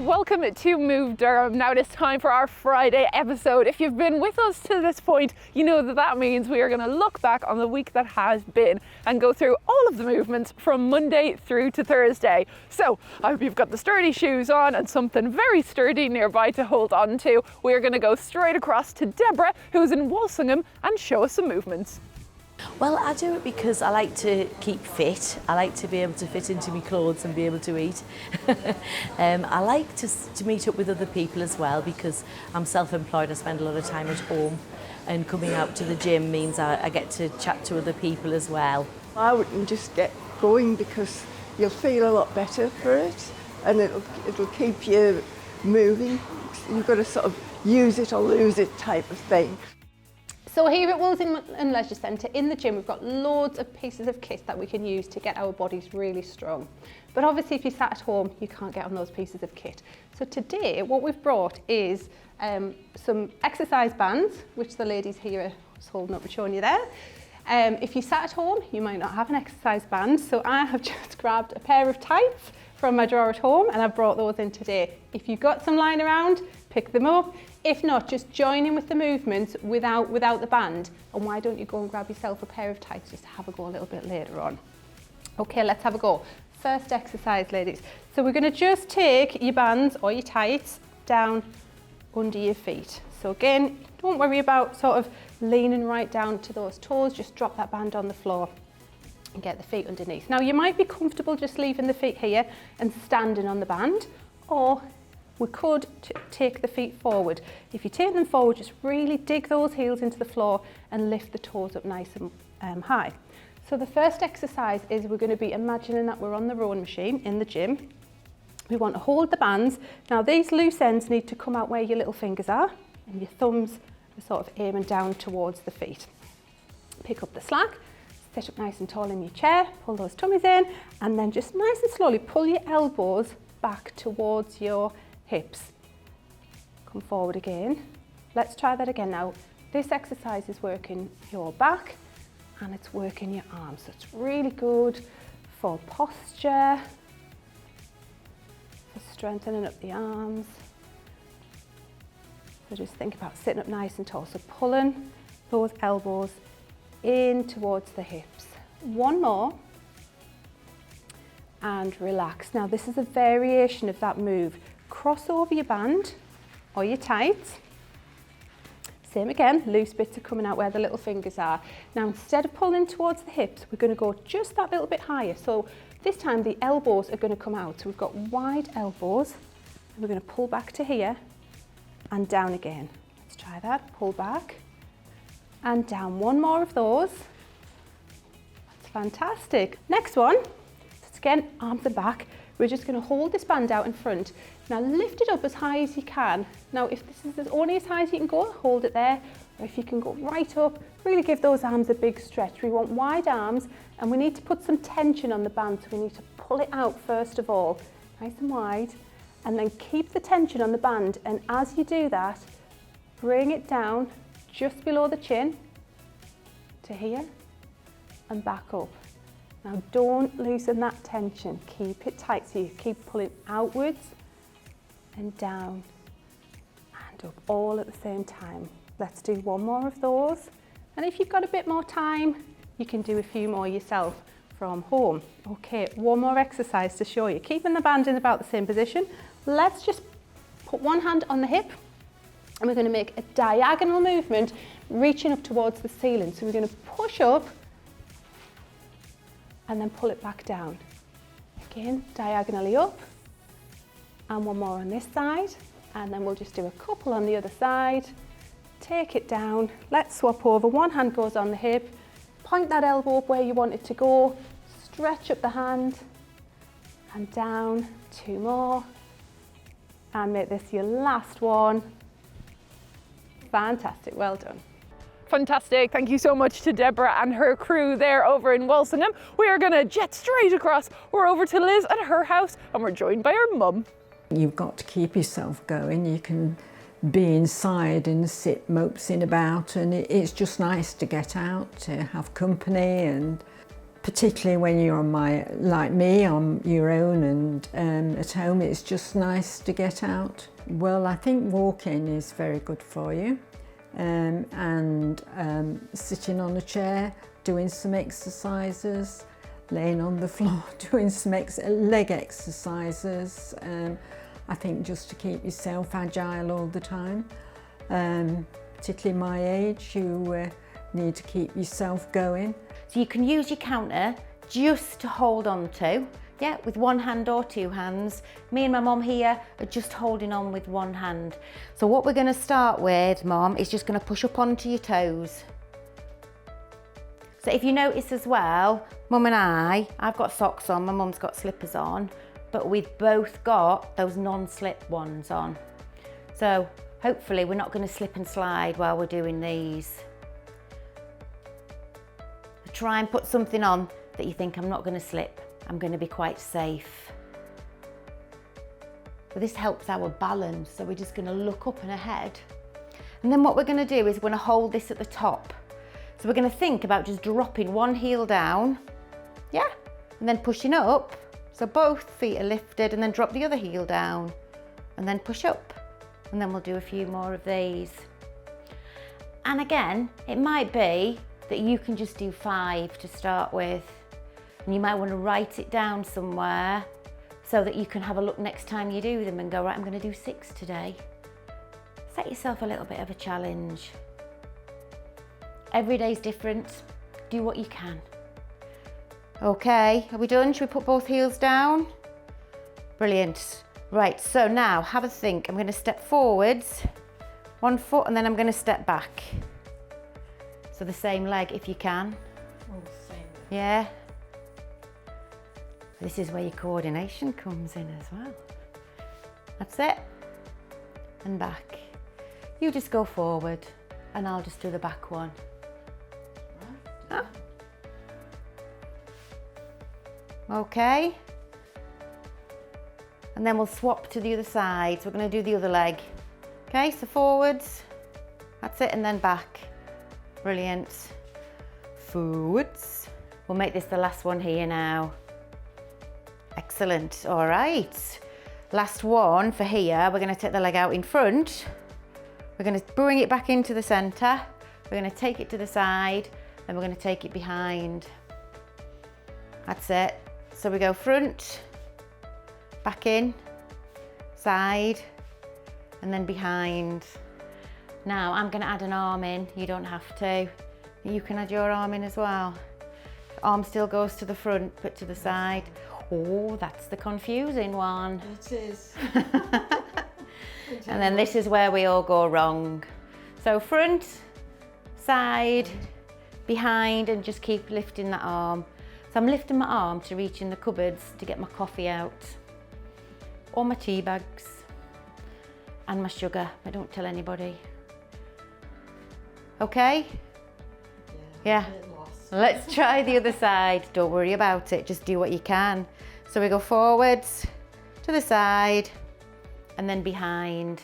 Welcome to Move Durham. Now it is time for our Friday episode. If you've been with us to this point, you know that means we are going to look back on the week that has been and go through all of the movements from Monday through to Thursday. So I hope you've got the sturdy shoes on and something very sturdy nearby to hold on to. We are going to go straight across to Deborah, who's in Walsingham, and show us some movements. Well, I do it because I like to keep fit. I like to be able to fit into my clothes and be able to eat. I like to meet up with other people as well because I'm self-employed. I spend a lot of time at home, and coming out to the gym means I get to chat to other people as well. I wouldn't just get going because you'll feel a lot better for it, and it'll keep you moving. You've got to sort of use it or lose it type of thing. So here at Walsingham Leisure Centre, in the gym, we've got loads of pieces of kit that we can use to get our bodies really strong. But obviously if you sat at home, you can't get on those pieces of kit. So today, what we've brought is some exercise bands, which the ladies here are holding up and showing you there. If you sat at home, you might not have an exercise band. So I have just grabbed a pair of tights from my drawer at home and I've brought those in today. If you've got some lying around, pick them up. If not, just join in with the movements without the band. And why don't you go and grab yourself a pair of tights just to have a go a little bit later on. Okay, let's have a go. First exercise, ladies. So we're going to just take your bands or your tights down under your feet. So again, don't worry about sort of leaning right down to those toes. Just drop that band on the floor and get the feet underneath. Now you might be comfortable just leaving the feet here and standing on the band, or we could take the feet forward. If you take them forward, just really dig those heels into the floor and lift the toes up nice and high. So the first exercise is we're going to be imagining that we're on the rowing machine in the gym. We want to hold the bands. Now these loose ends need to come out where your little fingers are, and your thumbs are sort of aiming down towards the feet. Pick up the slack, sit up nice and tall in your chair, pull those tummies in, and then just nice and slowly pull your elbows back towards your hips. Come forward again. Let's try that again now. This exercise is working your back and it's working your arms. So it's really good for posture, for strengthening up the arms. So just think about sitting up nice and tall. So pulling those elbows in towards the hips. One more. And relax. Now this is a variation of that move. Cross over your band or your tights. Same again, loose bits are coming out where the little fingers are. Now instead of pulling towards the hips, we're going to go just that little bit higher. So this time the elbows are going to come out. So we've got wide elbows and we're going to pull back to here and down again. Let's try that. Pull back and down. One more of those. That's fantastic. Next one. So again, arms and back. We're just going to hold this band out in front. Now lift it up as high as you can. Now if this is only as high as you can go, hold it there. Or if you can go right up, really give those arms a big stretch. We want wide arms and we need to put some tension on the band. So we need to pull it out first of all, nice and wide. And then keep the tension on the band. And as you do that, bring it down just below the chin to here and back up. Now don't loosen that tension, keep it tight so you keep pulling outwards and down and up all at the same time. Let's do one more of those, and if you've got a bit more time you can do a few more yourself from home. Okay, one more exercise to show you, keeping the band in about the same position. Let's just put one hand on the hip and we're going to make a diagonal movement reaching up towards the ceiling. So we're going to push up and then pull it back down. Again, diagonally up, and one more on this side, and then we'll just do a couple on the other side. Take it down, let's swap over. One hand goes on the hip, point that elbow up where you want it to go, stretch up the hand, and down. Two more, and make this your last one. Fantastic, well done. Fantastic. Thank you so much to Deborah and her crew there over in Walsingham. We are going to jet straight across. We're over to Liz at her house and we're joined by her mum. You've got to keep yourself going. You can be inside and sit mopsing about, and it's just nice to get out, to have company and particularly when you're like me, on your own and at home, it's just nice to get out. Well, I think walking is very good for you, and sitting on a chair, doing some exercises, laying on the floor, doing some leg exercises. I think just to keep yourself agile all the time. Particularly my age, you need to keep yourself going. So you can use your counter just to hold on to, yeah, with one hand or two hands. Me and my mum here are just holding on with one hand. So what we're going to start with, Mum, is just going to push up onto your toes. So if you notice as well, Mum and I've got socks on, my mum's got slippers on, but we've both got those non-slip ones on. So hopefully we're not going to slip and slide while we're doing these. Try and put something on that you think, I'm not going to slip, I'm going to be quite safe. But this helps our balance, so we're just going to look up and ahead. And then what we're going to do is we're going to hold this at the top. So we're going to think about just dropping one heel down, yeah, and then pushing up. So both feet are lifted, and then drop the other heel down, and then push up. And then we'll do a few more of these. And again, it might be that you can just do 5 to start with. And you might want to write it down somewhere so that you can have a look next time you do them and go, right, I'm going to do 6 today. Set yourself a little bit of a challenge. Every day's different. Do what you can. Okay, are we done? Should we put both heels down? Brilliant. Right, so now have a think. I'm going to step forwards, 1 foot, and then I'm going to step back. So the same leg if you can. Oh, same. Yeah. This is where your coordination comes in as well. That's it. And back. You just go forward and I'll just do the back one. Right. Okay. And then we'll swap to the other side. So we're going to do the other leg. Okay, so forwards. That's it, and then back. Brilliant. Forwards. We'll make this the last one here now. Excellent. All right. Last one for here. We're going to take the leg out in front. We're going to bring it back into the centre. We're going to take it to the side, then we're going to take it behind. That's it. So we go front, back in, side, and then behind. Now I'm going to add an arm in. You don't have to. You can add your arm in as well. The arm still goes to the front, but to the side. Oh, that's the confusing one. It is. And then this is where we all go wrong. So front, side, behind, and just keep lifting that arm. So I'm lifting my arm to reach in the cupboards to get my coffee out, or my tea bags, and my sugar. I don't tell anybody. Okay? Yeah. Let's try the other side. Don't worry about it. Just do what you can. So we go forwards, to the side, and then behind.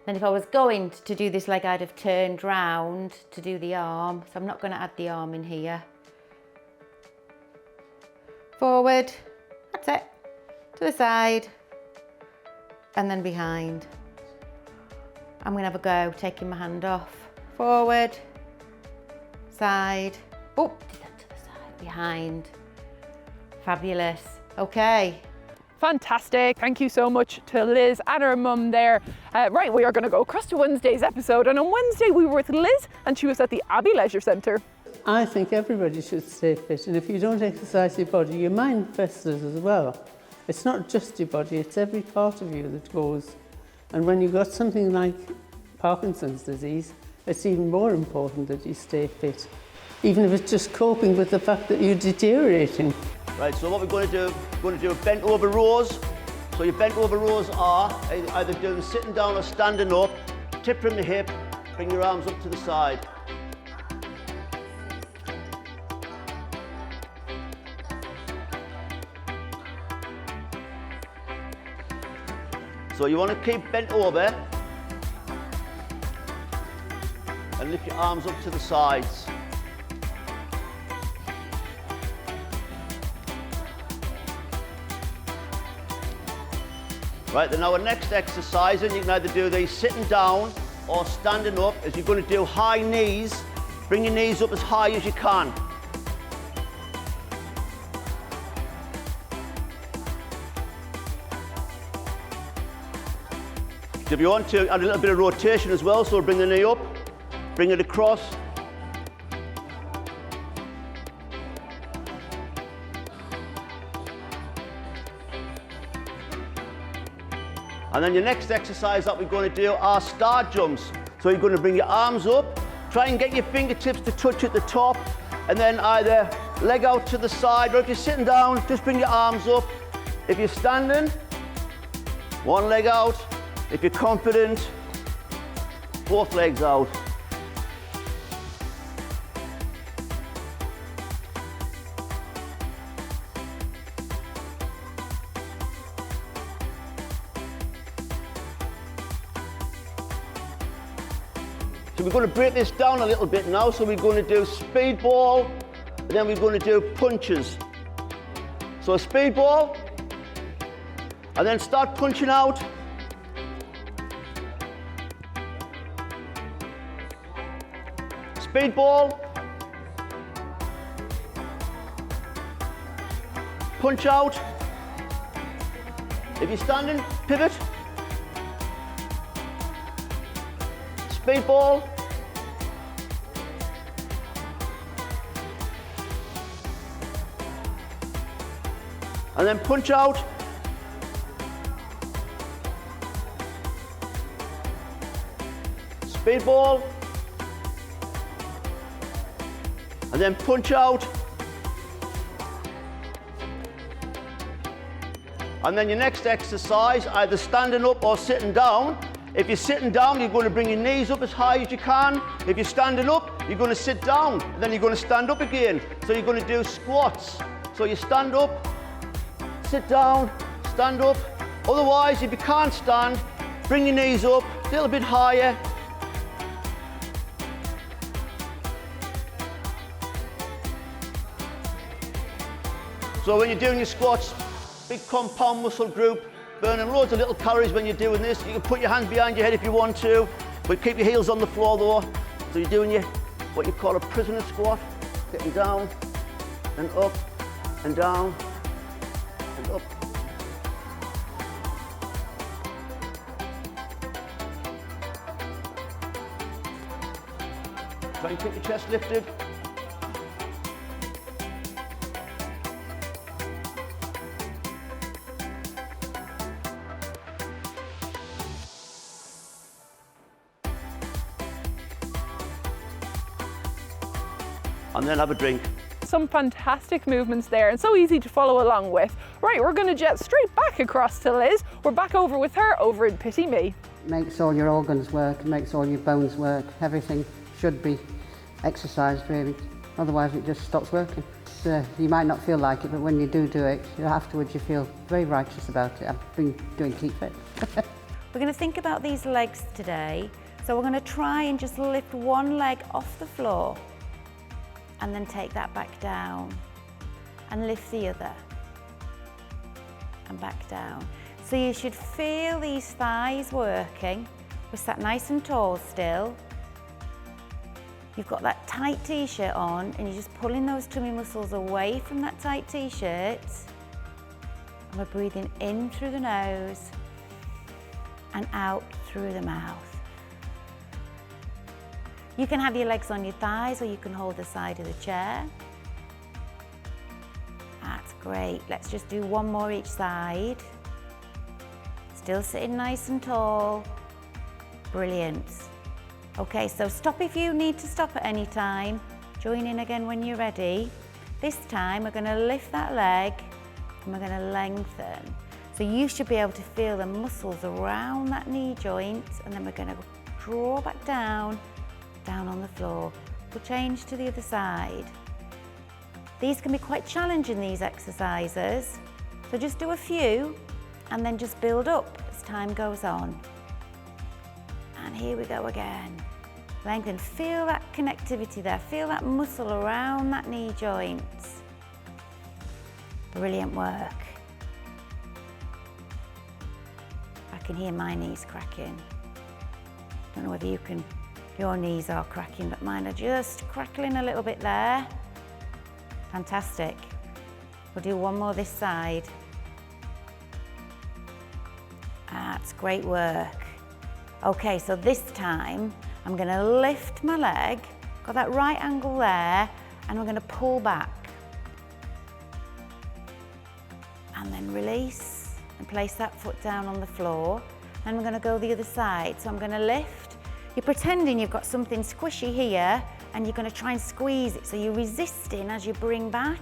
Then if I was going to do this leg, I'd have turned round to do the arm. So I'm not going to add the arm in here. Forward, that's it, to the side, and then behind. I'm going to have a go, taking my hand off. Forward, side, oh, did that to the side, behind. Fabulous. Okay. Fantastic. Thank you so much to Liz and her mum there. Right, we are going to go across to Wednesday's episode. And on Wednesday, we were with Liz and she was at the Abbey Leisure Centre. I think everybody should stay fit, and if you don't exercise your body, your mind festers as well. It's not just your body, it's every part of you that goes. And when you've got something like Parkinson's disease, it's even more important that you stay fit, even if it's just coping with the fact that you're deteriorating. Right, so what we're going to do a bent over rows. So your bent over rows are either doing sitting down or standing up, tip from the hip, bring your arms up to the side. So you want to keep bent over and lift your arms up to the sides. Right, then our next exercise, and you can either do these sitting down or standing up, is you're going to do high knees. Bring your knees up as high as you can. If you want to add a little bit of rotation as well, so bring the knee up, bring it across. And then your next exercise that we're going to do are star jumps. So you're going to bring your arms up, try and get your fingertips to touch at the top, and then either leg out to the side, or if you're sitting down, just bring your arms up. If you're standing, one leg out. If you're confident, both legs out. So we're going to break this down a little bit now. So we're going to do speedball, and then we're going to do punches. So a speedball, and then start punching out. Speedball, punch out. If you're standing, pivot. Speedball. And then punch out. Speedball. And then punch out. And then your next exercise, either standing up or sitting down. If you're sitting down, you're going to bring your knees up as high as you can. If you're standing up, you're going to sit down, and then you're going to stand up again. So you're going to do squats. So you stand up, sit down, stand up. Otherwise, if you can't stand, bring your knees up a little bit higher. So when you're doing your squats, big compound muscle group, burning loads of little calories when you're doing this. You can put your hands behind your head if you want to, but keep your heels on the floor though. So you're doing what you call a prisoner squat, getting down and up and down and up. Try and keep your chest lifted. And then have a drink. Some fantastic movements there and so easy to follow along with. Right, we're going to jet straight back across to Liz. We're back over with her over in Pity Me. Makes all your organs work, makes all your bones work. Everything should be exercised really, otherwise it just stops working. You might not feel like it, but when you do it, afterwards you feel very righteous about it. I've been doing Keep Fit. We're going to think about these legs today. So we're going to try and just lift one leg off the floor and then take that back down and lift the other and back down. So you should feel these thighs working. We're sat nice and tall still. You've got that tight t-shirt on and you're just pulling those tummy muscles away from that tight t-shirt. And we're breathing in through the nose and out through the mouth. You can have your legs on your thighs or you can hold the side of the chair. That's great. Let's just do one more each side. Still sitting nice and tall. Brilliant. Okay, so stop if you need to stop at any time. Join in again when you're ready. This time we're going to lift that leg and we're going to lengthen. So you should be able to feel the muscles around that knee joint, and then we're going to draw back down on the floor. We'll change to the other side. These can be quite challenging, these exercises. So just do a few and then just build up as time goes on. And here we go again. Lengthen, feel that connectivity there, feel that muscle around that knee joint. Brilliant work. can hear my knees cracking. Don't know whether your knees are cracking, but mine are just crackling a little bit there. Fantastic. We'll do one more this side. That's great work. Okay, so this time I'm going to lift my leg, got that right angle there, and we're going to pull back. And then release and place that foot down on the floor. And we're going to go the other side. So I'm going to lift. You're pretending you've got something squishy here, and you're going to try and squeeze it. So you're resisting as you bring back.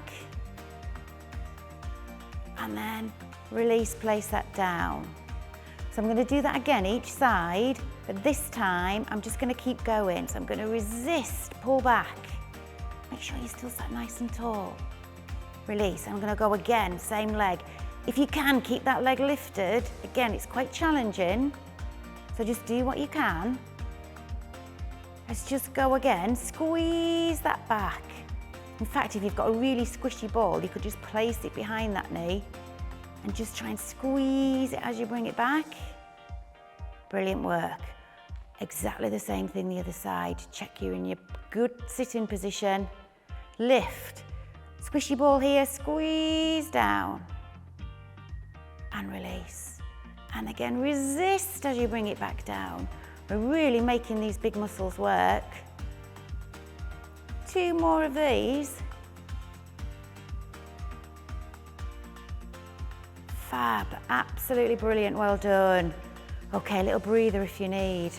And then release, place that down. So I'm going to do that again each side, but this time I'm just going to keep going. So I'm going to resist, pull back. Make sure you still sat nice and tall. Release. I'm going to go again, same leg. If you can, keep that leg lifted. Again, it's quite challenging, so just do what you can. Let's just go again. Squeeze that back. In fact, if you've got a really squishy ball, you could just place it behind that knee and just try and squeeze it as you bring it back. Brilliant work. Exactly the same thing the other side. Check you're in your good sitting position. Lift. Squishy ball here, squeeze down. And release. And again, resist as you bring it back down. We're really making these big muscles work. 2 more of these. Fab, absolutely brilliant, well done. Okay, a little breather if you need.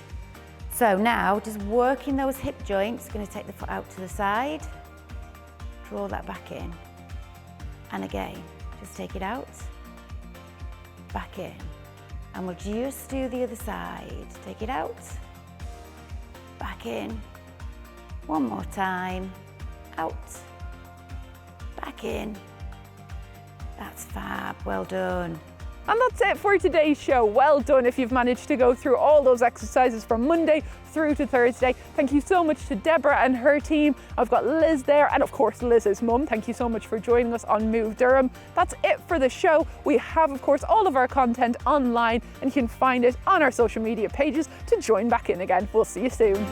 So now, just working those hip joints, going to take the foot out to the side, draw that back in. And again, just take it out, back in. And we'll just do the other side. Take it out, back in. One more time, out, back in. That's fab, well done. And that's it for today's show. Well done if you've managed to go through all those exercises from Monday through to Thursday. Thank you so much to Deborah and her team. I've got Liz there, and of course Liz's mum. Thank you so much for joining us on Move Durham. That's it for the show. We have, of course, all of our content online, and you can find it on our social media pages to join back in again. We'll see you soon.